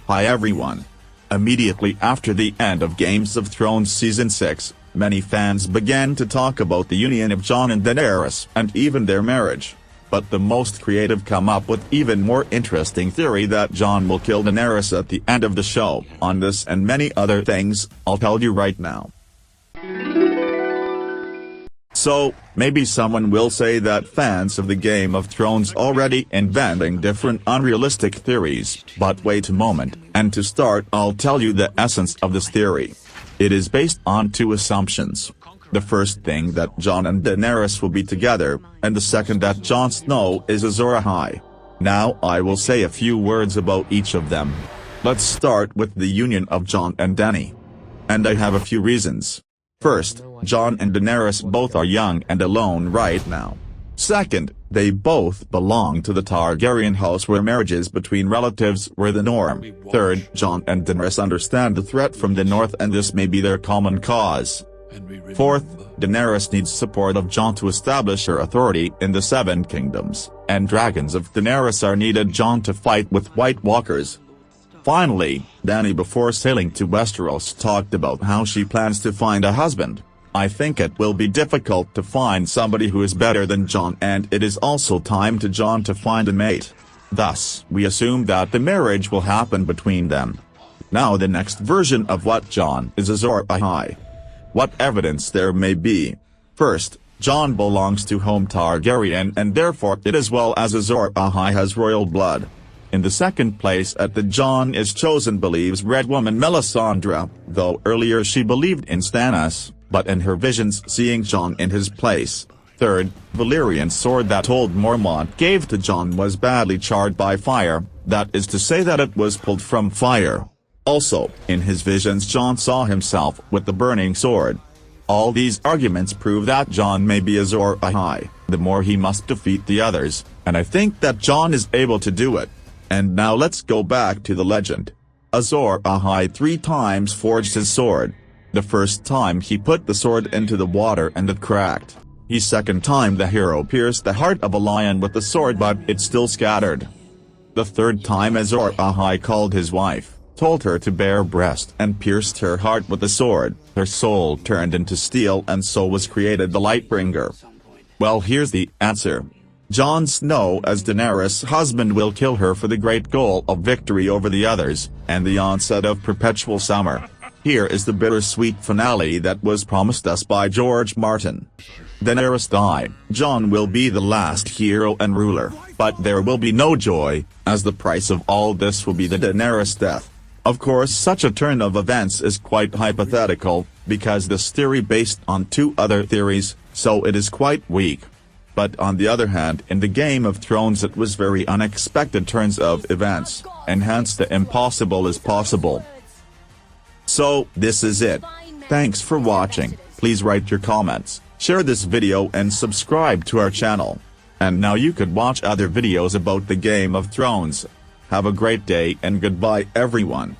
Hi everyone. Immediately after the end of Games of Thrones Season 6, many fans began to talk about the union of Jon and Daenerys and even their marriage. But the most creative come up with even more interesting theory that Jon will kill Daenerys at the end of the show. On this and many other things, I'll tell you right now. So, maybe someone will say that fans of the Game of Thrones already inventing different unrealistic theories, but wait a moment, and to start I'll tell you the essence of this theory. It is based on two assumptions. The first thing that Jon and Daenerys will be together, and the second that Jon Snow is Azor Ahai. Now I will say a few words about each of them. Let's start with the union of Jon and Dany. And I have a few reasons. First, Jon and Daenerys both are young and alone right now. Second, they both belong to the Targaryen house where marriages between relatives were the norm. Third, Jon and Daenerys understand the threat from the north and this may be their common cause. Fourth, Daenerys needs support of Jon to establish her authority in the Seven Kingdoms, and dragons of Daenerys are needed Jon to fight with White Walkers. Finally, Dany before sailing to Westeros talked about how she plans to find a husband. I think it will be difficult to find somebody who is better than Jon and it is also time to Jon to find a mate. Thus, we assume that the marriage will happen between them. Now the next version of what Jon is Azor Ahai. What evidence there may be. First, Jon belongs to Home Targaryen and therefore it as well as Azor Ahai has royal blood. In the second place at the Jon is chosen believes Red Woman Melisandre, though earlier she believed in Stannis, but in her visions seeing Jon in his place. Third, Valyrian sword that old Mormont gave to Jon was badly charred by fire, that is to say that it was pulled from fire. Also, in his visions Jon saw himself with the burning sword. All these arguments prove that Jon may be Azor Ahai, the more he must defeat the others, and I think that Jon is able to do it. And now let's go back to the legend. Azor Ahai 3 times forged his sword. The first time he put the sword into the water and it cracked. The second time the hero pierced the heart of a lion with the sword but it still scattered. The third time Azor Ahai called his wife, told her to bare breast and pierced her heart with the sword, her soul turned into steel and so was created the Lightbringer. Well, here's the answer. Jon Snow as Daenerys' husband will kill her for the great goal of victory over the others, and the onset of perpetual summer. Here is the bittersweet finale that was promised us by George Martin. Daenerys die, Jon will be the last hero and ruler, but there will be no joy, as the price of all this will be the Daenerys' death. Of course such a turn of events is quite hypothetical, because this theory based on 2 other theories, so it is quite weak. But on the other hand in the Game of Thrones it was very unexpected turns of events, and hence the impossible is possible. So, this is it. Thanks for watching, please write your comments, share this video and subscribe to our channel. And now you could watch other videos about the Game of Thrones. Have a great day and goodbye everyone.